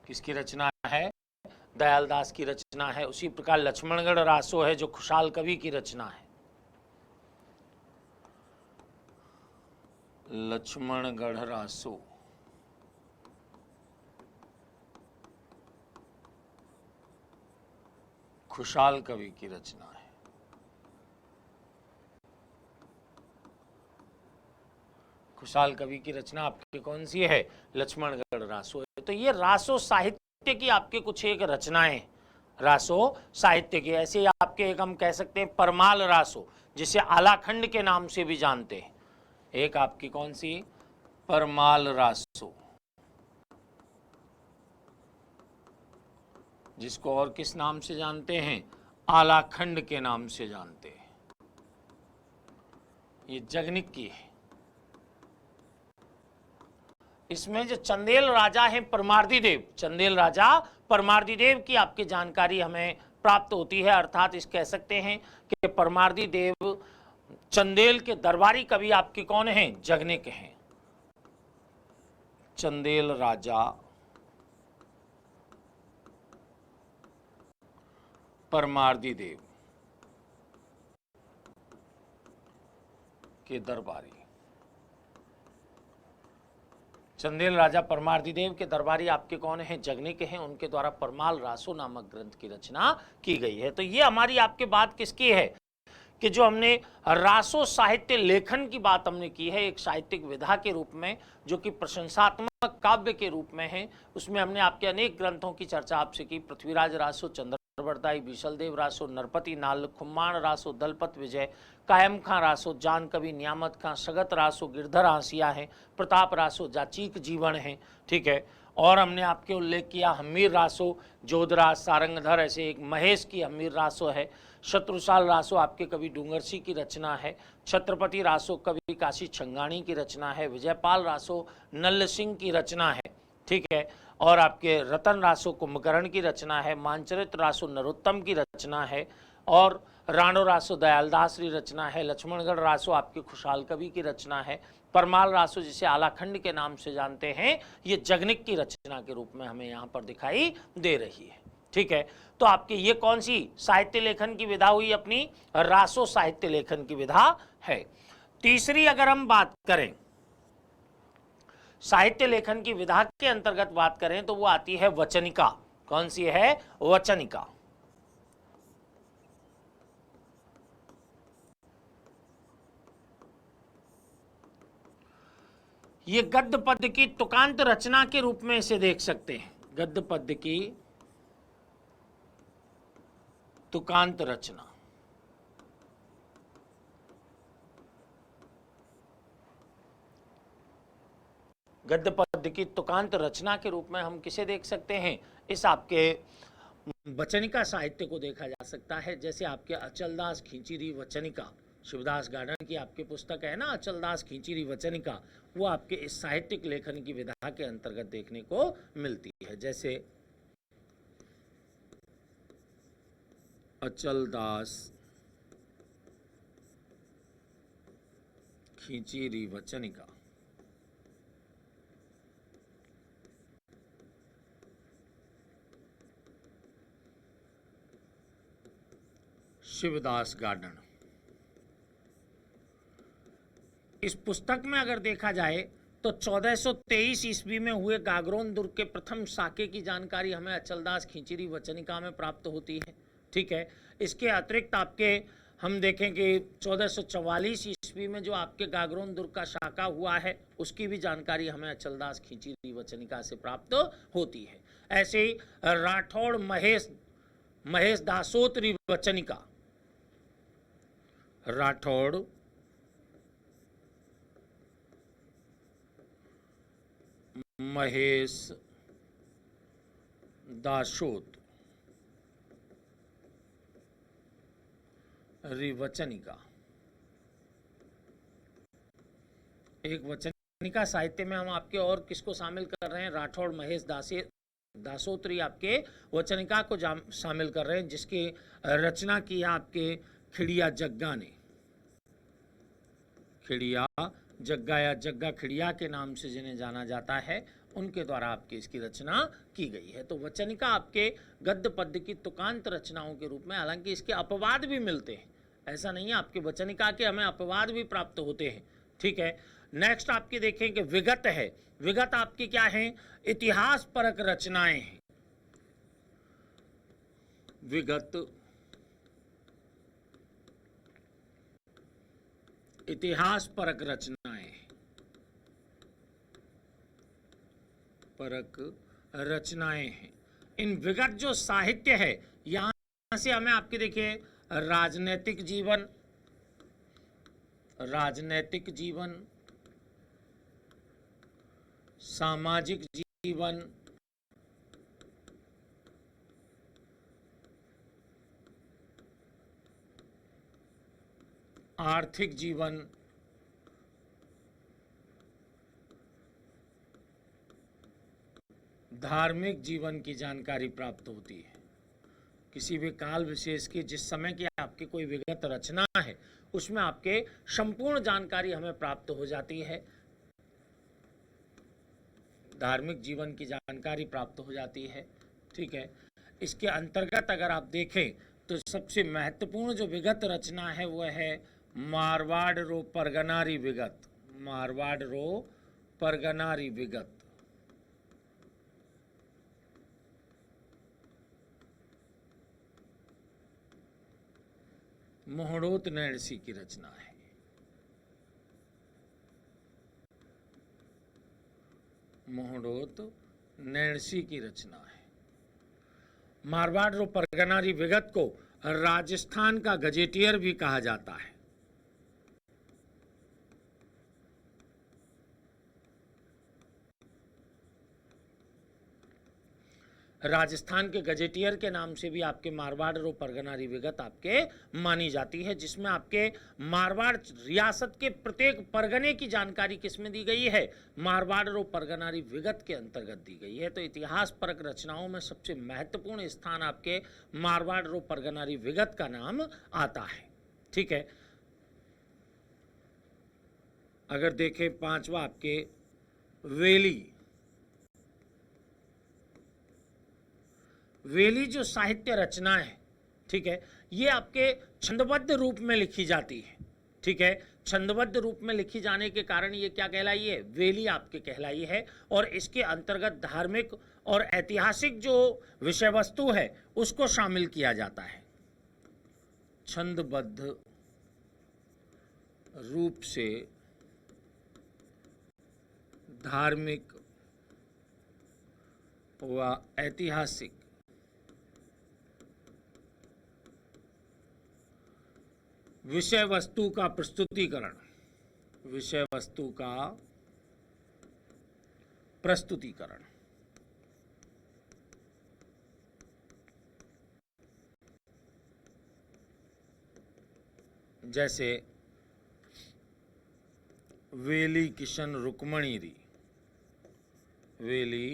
किसकी रचना है? दयालदास की रचना है। उसी प्रकार लक्ष्मणगढ़ रासो है, जो खुशाल कवि की रचना है। लक्ष्मणगढ़ रासो खुशाल कवि की रचना है। खुशाल कवि की रचना आपकी कौन सी है? लक्ष्मणगढ़ रासो है। तो ये रासो साहित्य की आपके कुछ एक रचनाएं, रासो साहित्य की। ऐसे आपके एक हम कह सकते हैं परमाल रासो, जिसे आलाखंड के नाम से भी जानते हैं। एक आपकी कौन सी? परमाल रासो, जिसको और किस नाम से जानते हैं? आलाखंड के नाम से जानते हैं। ये जगनिक की है। इसमें जो चंदेल राजा हैं परमार्दी देव, चंदेल राजा परमार्दी देव की आपकी जानकारी हमें प्राप्त होती है। अर्थात इस कह सकते हैं कि परमार्दी देव चंदेल के दरबारी कवि आपके कौन हैं? जगनिक हैं। चंदेल राजा परमार्दी देव के दरबारी, चंदेल राजा परमार्दी देव के दरबारी आपके कौन हैं? जगनिक हैं। उनके द्वारा परमाल रासो नामक ग्रंथ की रचना की गई है। तो ये हमारी आपके बात किसकी है कि जो हमने रासो साहित्य लेखन की बात हमने की है, एक साहित्यिक विधा के रूप में, जो कि प्रशंसात्मक काव्य के रूप में है। उसमें हमने आपके अनेक ग्रंथों की चर्चा आपसे की। पृथ्वीराज रासो, चंद्रवरदाई, बीसलदेव रासो, नरपति नाल, खुम्माण रासो, दलपत विजय, कायम खां रासो, जान कवि, नियामत खां, सगत रासो, गिरधर आसिया है, प्रताप रासो, जाचीक जीवन है। ठीक है, और हमने आपके उल्लेख किया हमीर रासो, जोधराज, सारंगधर, ऐसे एक महेश की हमीर रासो है। शत्रुसाल रासो आपके कवि डूंगरसी की रचना है। छत्रपति रासो कवि काशी छंगाणी की रचना है। विजयपाल रासो नल्ल सिंह की रचना है। ठीक है, और आपके रतन रासो कुंभकर्ण की रचना है। मानचरित्र रासो नरोत्तम की रचना है। और राणो रासो दयालदास की रचना है, लक्ष्मणगढ़ रासो आपके खुशहाल कवि की रचना है, परमाल रासो जिसे आलाखंड के नाम से जानते हैं ये जगनिक की रचना के रूप में हमें यहाँ पर दिखाई दे रही है। ठीक है, तो आपके ये कौन सी साहित्य लेखन की विधा हुई? अपनी रासो साहित्य लेखन की विधा है। तीसरी अगर हम बात करें साहित्य लेखन की विधा के अंतर्गत बात करें तो वो आती है वचनिका। कौन सी है? वचनिका। ये गद्य पद्य की तुकांत रचना के रूप में इसे देख सकते हैं। गद्य पद्य की तुकांत रचना, गद्य पद्य की तुकांत रचना के रूप में हम किसे देख सकते हैं? इस आपके वचनिका साहित्य को देखा जा सकता है। जैसे आपके अचलदास खींचीरी वचनिका, शिवदास गार्डन की आपकी पुस्तक है ना अचलदास खींचीरी वचनिका, वो आपके इस साहित्यिक लेखन की विधा के अंतर्गत देखने को मिलती है। जैसे अचलदास खींचीरी वचनिका, शिवदास गार्डन। इस पुस्तक में अगर देखा जाए तो 1423 ईस्वी में हुए गागरोन दुर्ग के प्रथम साके की जानकारी हमें अचलदास खींचीरी वचनिका में प्राप्त होती है। ठीक है, इसके अतिरिक्त आपके हम देखें कि 1444 ईस्वी में जो आपके गागरोन दुर्ग का साका हुआ है उसकी भी जानकारी हमें अचलदास खींचीरी वचनिका से प्राप्त होती है। ऐसे ही राठौड़ महेश दासोत्री वचनिका, राठौड़ महेश दासोत वचनिका, एक वचनिका साहित्य में हम आपके और किसको शामिल कर रहे हैं? राठौड़ महेश दासोत्री आपके वचनिका को शामिल कर रहे हैं, जिसकी रचना की है आपके खिड़िया जग्गा ने। खिड़िया जग्गा या जग्गा खिड़िया के नाम से जिन्हें जाना जाता है, उनके द्वारा आपकी इसकी रचना की गई है। तो वचनिका आपके गद्य पद्य की तुकांत रचनाओं के रूप में, हालांकि इसके अपवाद भी मिलते हैं, ऐसा नहीं है, आपके वचनिका के हमें अपवाद भी प्राप्त होते हैं। ठीक है, नेक्स्ट आपके देखें कि विगत है। विगत आपकी क्या है? इतिहास परक रचनाएं हैं। विगत इतिहास परक रचनाएं, परक रचनाएं हैं। इन विगत जो साहित्य है, यहां से हमें आपके देखिए राजनैतिक जीवन, राजनैतिक जीवन, सामाजिक जीवन, आर्थिक जीवन, धार्मिक जीवन की जानकारी प्राप्त होती है। किसी भी काल विशेष की, जिस समय की आपकी कोई विगत रचना है, उसमें आपके संपूर्ण जानकारी हमें प्राप्त हो जाती है। धार्मिक जीवन की जानकारी प्राप्त हो जाती है। ठीक है, इसके अंतर्गत अगर आप देखें तो सबसे महत्वपूर्ण जो विगत रचना है वह है मारवाड़ रो परगनारी विगत। मारवाड़ रो परगनारी विगत, मोहड़ोत नैणसी की रचना है। मोहड़ोत नैणसी की रचना है। मारवाड़ रो परगनारी विगत को राजस्थान का गजेटियर भी कहा जाता है। राजस्थान के गजेटियर के नाम से भी आपके मारवाड़ और परगना विगत आपके मानी जाती है, जिसमें आपके मारवाड़ रियासत के प्रत्येक परगने की जानकारी किसमें दी गई है, मारवाड़ और परगना विगत के अंतर्गत दी गई है। तो इतिहास परक रचनाओं में सबसे महत्वपूर्ण स्थान आपके मारवाड़ और परगना विगत का नाम आता है। ठीक है, अगर देखें पांचवा आपके वेली, वेली जो साहित्य रचना है, ठीक है, ये आपके छंदबद्ध रूप में लिखी जाती है। ठीक है, छंदबद्ध रूप में लिखी जाने के कारण ये क्या कहलाई है, वेली आपके कहलाई है। और इसके अंतर्गत धार्मिक और ऐतिहासिक जो विषय वस्तु है उसको शामिल किया जाता है। छंदबद्ध रूप से धार्मिक व ऐतिहासिक विषय वस्तु का प्रस्तुतिकरण, विषय वस्तु का प्रस्तुतिकरण। जैसे वेली किशन रुक्मणी री, वेली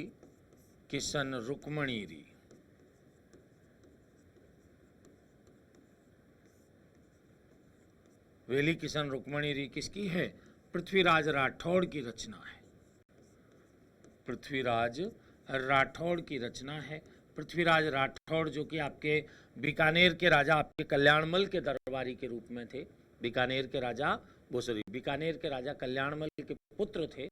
किशन रुक्मणी री, वेली किशन रुक्मणी री किसकी है, पृथ्वीराज राठौड़ की रचना है। पृथ्वीराज राठौड़ की रचना है। पृथ्वीराज राठौड़ जो कि आपके बीकानेर के राजा आपके कल्याणमल के दरबारी के रूप में थे। बीकानेर के राजा बीकानेर के राजा कल्याणमल के पुत्र थे।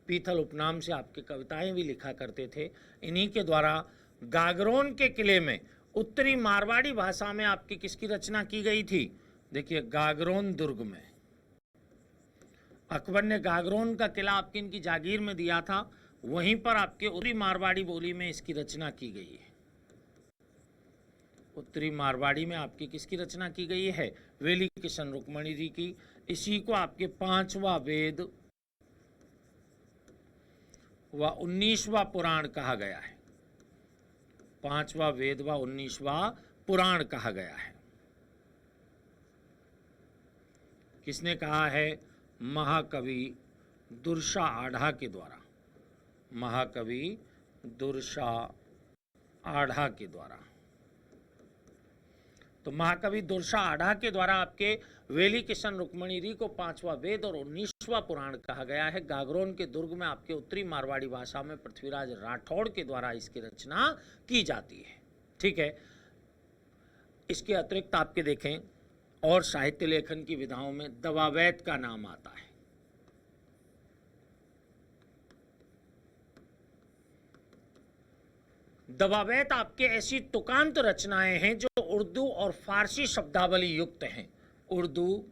पीथल उपनाम से आपके कविताएं भी लिखा करते थे। इन्हीं के द्वारा गागरोन के किले में उत्तरी मारवाड़ी भाषा में आपकी किसकी रचना की गई थी, देखिए गागरोन दुर्ग में अकबर ने गागरोन का किला आपकी इनकी जागीर में दिया था, वहीं पर आपके उत्तरी मारवाड़ी बोली में इसकी रचना की गई है। उत्तरी मारवाड़ी में आपकी किसकी रचना की गई है, वेली किशन रुक्मणी जी की। इसी को आपके पांचवा वेद व 19वां पुराण कहा गया है। पांचवा वेद व 19वां पुराण कहा गया है। किसने कहा है, महाकवि दुर्शा आढ़ा के द्वारा, महाकवि दुर्शा आढ़ा के द्वारा। तो महाकवि दुर्शा आढ़ा के द्वारा आपके वेली किशन रुक्मणी री को पांचवा वेद और 19वां पुराण कहा गया है। गागरोन के दुर्ग में आपके उत्तरी मारवाड़ी भाषा में पृथ्वीराज राठौड़ के द्वारा इसकी रचना की जाती है। ठीक है, इसके अतिरिक्त आपके देखें और साहित्य लेखन की विधाओं में दवावैत का नाम आता है। दवावैत आपके ऐसी तुकांत रचनाएं हैं जो उर्दू और फारसी शब्दावली युक्त हैं। उर्दू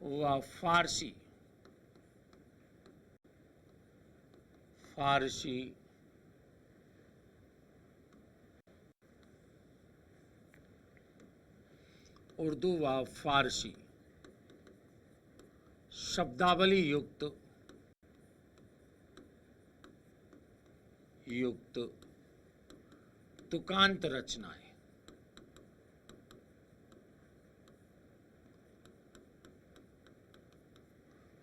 व फारसी उर्दू व फारसी शब्दावली युक्त तुकांत रचनाएं।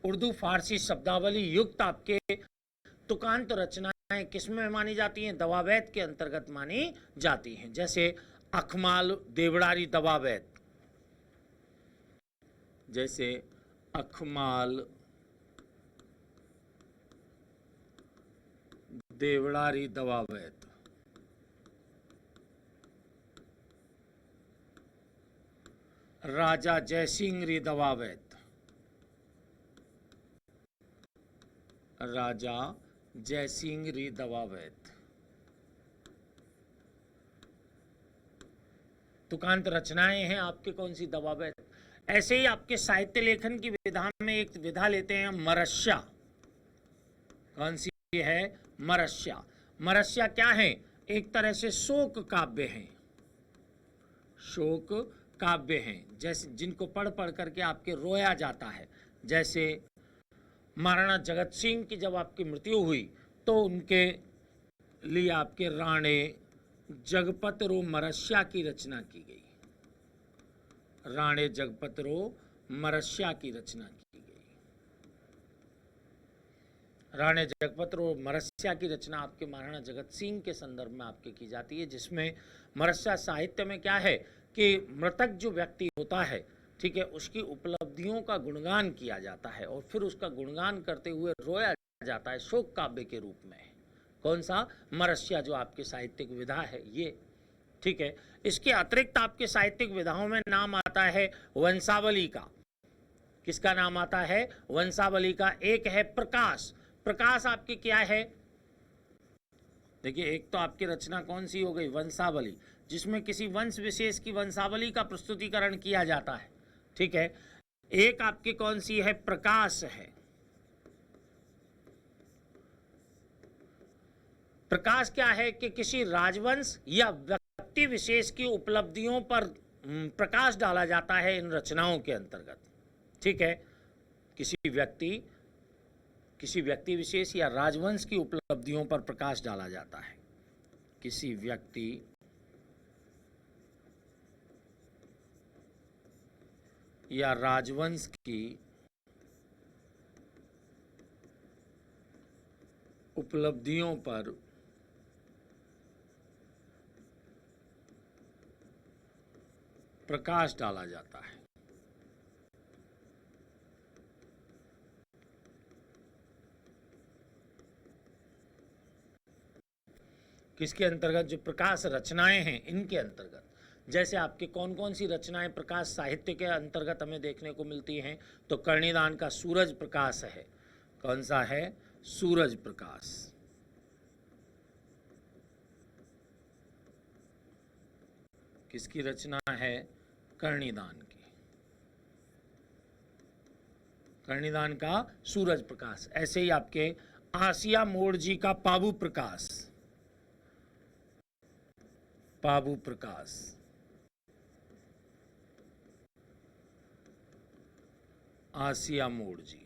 उर्दू फारसी शब्दावली युक्त आपके तुकांत रचनाएं किसमें मानी जाती हैं, दवावैत के अंतर्गत मानी जाती हैं। जैसे अखमाल देवड़ारी दवावैत, जैसे अखमाल देवड़ारी दवावैत, राजा जयसिंह री दवावैत, राजा जयसिंह री दवावैत। तुकांत रचनाएं हैं आपके कौन सी, दवावैत। ऐसे ही आपके साहित्य लेखन की विधा में एक विधा लेते हैं मरस्या। कौन सी है, मरस्या। मरस्या क्या है, एक तरह से शोक काव्य हैं, शोक काव्य हैं, जैसे जिनको पढ़ पढ़ करके आपके रोया जाता है। जैसे महाराणा जगत सिंह की जब आपकी मृत्यु हुई तो उनके लिए आपके राणे जगपतरो मरस्या की रचना की गई। राणे जगपतरो मरस्या की रचना की गई। राणे जगपतरो मरस्या की रचना आपके महाराणा जगत सिंह के संदर्भ में आपके की जाती है, जिसमें मरस्या साहित्य में क्या है कि मृतक जो व्यक्ति होता है, ठीक है, उसकी उपलब्धियों का गुणगान किया जाता है और फिर उसका गुणगान करते हुए रोया जाता है शोक काव्य के रूप में। कौन सा? मरस्या, जो आपके साहित्यिक विधा है ये, ठीक है। इसके अतिरिक्त आपके साहित्यिक विधाओं में नाम आता है वंशावली का। किसका नाम आता है? वंशावली का। एक है प्रकाश। प्रकाश आपकी क्या है? देखिए, एक तो आपकी रचना कौन सी हो गई? वंशावली, जिसमें किसी वंश विशेष की वंशावली का प्रस्तुतिकरण किया जाता है, ठीक है। एक आपकी कौन सी है? प्रकाश है। प्रकाश क्या है कि किसी राजवंश या व्यक्ति विशेष की उपलब्धियों पर प्रकाश डाला जाता है इन रचनाओं के अंतर्गत, ठीक है। किसी व्यक्ति विशेष या राजवंश की उपलब्धियों पर प्रकाश डाला जाता है। किसी व्यक्ति या राजवंश की उपलब्धियों पर प्रकाश डाला जाता है। किसके अंतर्गत? जो प्रकाश रचनाएं हैं इनके अंतर्गत। जैसे आपके कौन कौन सी रचनाएं प्रकाश साहित्य के अंतर्गत हमें देखने को मिलती हैं? तो कर्णिदान का सूरज प्रकाश है। कौन सा है? सूरज प्रकाश। किसकी रचना है? कर्णिदान की। कर्णिदान का सूरज प्रकाश। ऐसे ही आपके आसिया मोड़ जी का पाबू प्रकाश। पाबू प्रकाश। आसिया मोड़ जी।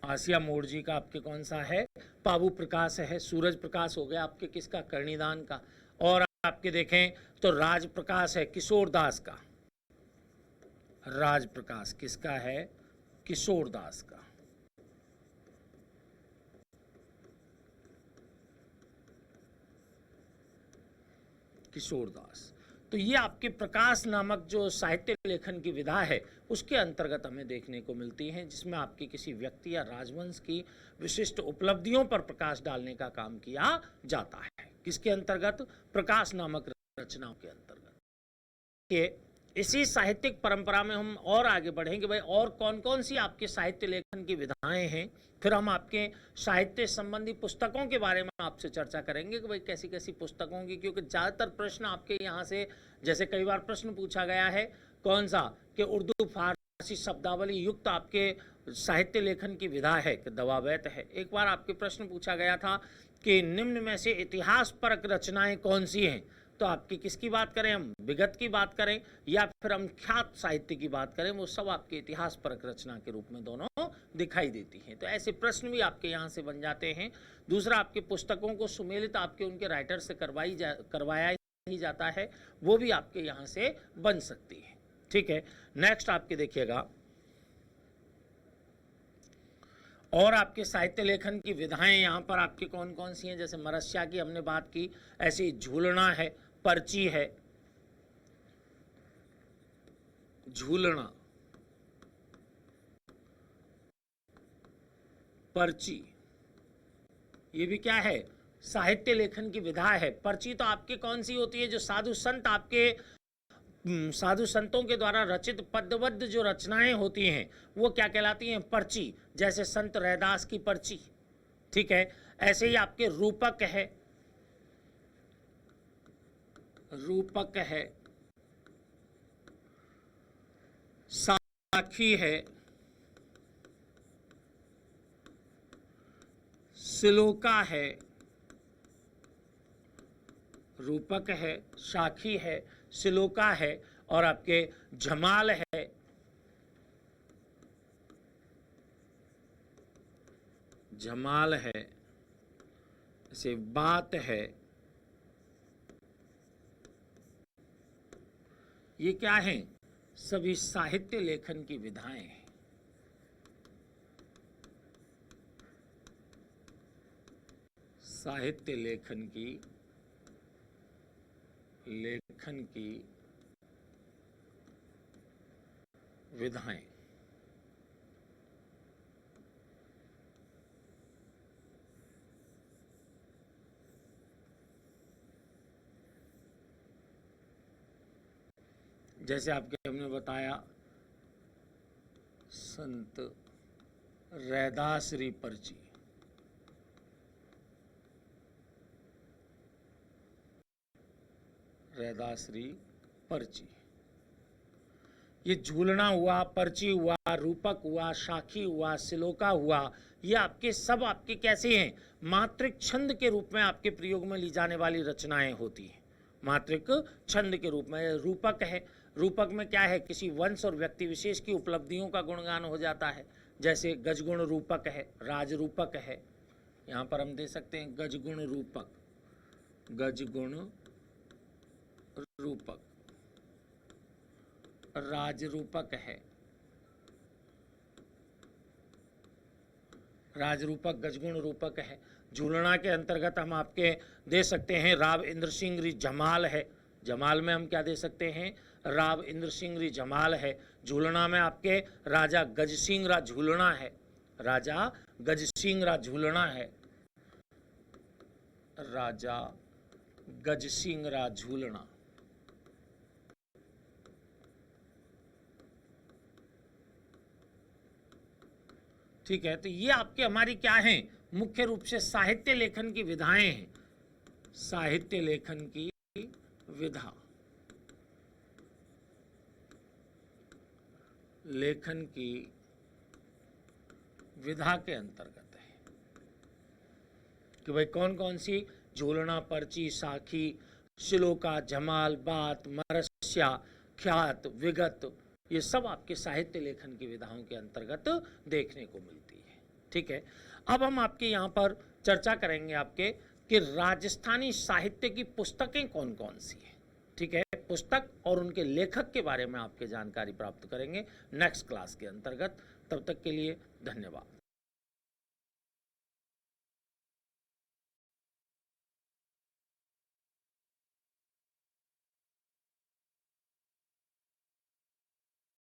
आसिया मोड़ जी का आपके कौन सा है? पाबू प्रकाश है। सूरज प्रकाश हो गया आपके किसका? कर्णिदान का। और आपके देखें तो राज प्रकाश है किशोर दास का। राज प्रकाश किसका है? किशोर दास का। किशोर दास। तो ये आपके प्रकाश नामक जो साहित्य लेखन की विधा है उसके अंतर्गत हमें देखने को मिलती हैं, जिसमें आपकी किसी व्यक्ति या राजवंश की विशिष्ट उपलब्धियों पर प्रकाश डालने का काम किया जाता है। किसके अंतर्गत? प्रकाश नामक रचनाओं के अंतर्गत। कि इसी साहित्यिक परंपरा में हम और आगे बढ़ेंगे भाई, और कौन कौन सी आपके साहित्य लेखन की विधाएं हैं। फिर हम आपके साहित्य संबंधी पुस्तकों के बारे में आपसे चर्चा करेंगे कि भाई कैसी कैसी पुस्तकों की, क्योंकि ज़्यादातर प्रश्न आपके यहाँ से, जैसे कई बार प्रश्न पूछा गया है कौन सा, कि उर्दू फारसी शब्दावली युक्त आपके साहित्य लेखन की विधा है कि दवावैत है। एक बार आपके प्रश्न पूछा गया था कि निम्न में से इतिहास परक रचनाएं कौन सी हैं। तो आपकी किसकी बात करें? हम विगत की बात करें या फिर हम ख्यात साहित्य की बात करें, वो सब आपके इतिहास परक रचना के रूप में दोनों दिखाई देती हैं। तो ऐसे प्रश्न भी आपके यहाँ से बन जाते हैं। दूसरा, आपके पुस्तकों को सुमेलित आपके उनके राइटर से करवाया ही जाता है, वो भी आपके यहाँ से बन सकती है, ठीक है। नेक्स्ट आपके देखिएगा, और आपके साहित्य लेखन की विधाएं यहाँ पर आपकी कौन कौन सी हैं। जैसे मरस्या की हमने बात की, ऐसे झूलना है, पर्ची है, झूलना, पर्ची, ये भी क्या है? साहित्य लेखन की विधा है। पर्ची तो आपकी कौन सी होती है? जो साधु संत आपके साधु संतों के द्वारा रचित पद्यबद्ध जो रचनाएं होती हैं वो क्या कहलाती हैं? पर्ची। जैसे संत रैदास की पर्ची, ठीक है। ऐसे ही आपके रूपक है, रूपक है, साखी है, सिलोका है, रूपक है, साखी है, सिलोका है और आपके जमाल है, जमाल है, जैसे बात है, ये क्या है? सभी साहित्य लेखन की विधाएं हैं। साहित्य लेखन की विधाएं। जैसे आपके हमने बताया संत रैदासरी पर्ची, रैदासरी पर्ची, ये झूलना हुआ, पर्ची हुआ, रूपक हुआ, साखी हुआ, श्लोका हुआ, ये आपके सब आपके कैसे हैं? मात्रिक छंद के रूप में आपके प्रयोग में ली जाने वाली रचनाएं होती हैं। मात्रिक छंद के रूप में। रूपक है, रूपक में क्या है? किसी वंश और व्यक्ति विशेष की उपलब्धियों का गुणगान हो जाता है। जैसे गजगुण रूपक है, राज रूपक है, यहाँ पर हम दे सकते हैं गजगुण रूपक, गजगुण रूपक, राजरूपक है, राजरूपक, गजगुण रूपक है। झूलना के अंतर्गत हम आपके दे सकते हैं राव इंद्र सिंह जमाल है, जमाल में हम क्या दे सकते हैं? राव इंद्र सिंह जमाल है। झूलना में आपके राजा गज सिंह झूलना है, राजा गज सिंह झूलना है, राजा गज सिंह झूलना। ठीक है, तो ये आपके हमारी क्या है? मुख्य रूप से साहित्य लेखन की विधाएं हैं। साहित्य लेखन की विधा, लेखन की विधा के अंतर्गत है कि भाई कौन कौन सी? झूलना, पर्ची, साखी, श्लोका, जमाल, बात, मरस्या, ख्यात, विगत, ये सब आपके साहित्य लेखन की विधाओं के अंतर्गत देखने को मिलती है। ठीक है, अब हम आपके यहाँ पर चर्चा करेंगे आपके कि राजस्थानी साहित्य की पुस्तकें कौन कौन सी हैं। ठीक है, पुस्तक और उनके लेखक के बारे में आपके जानकारी प्राप्त करेंगे नेक्स्ट क्लास के अंतर्गत। तब तक के लिए धन्यवाद।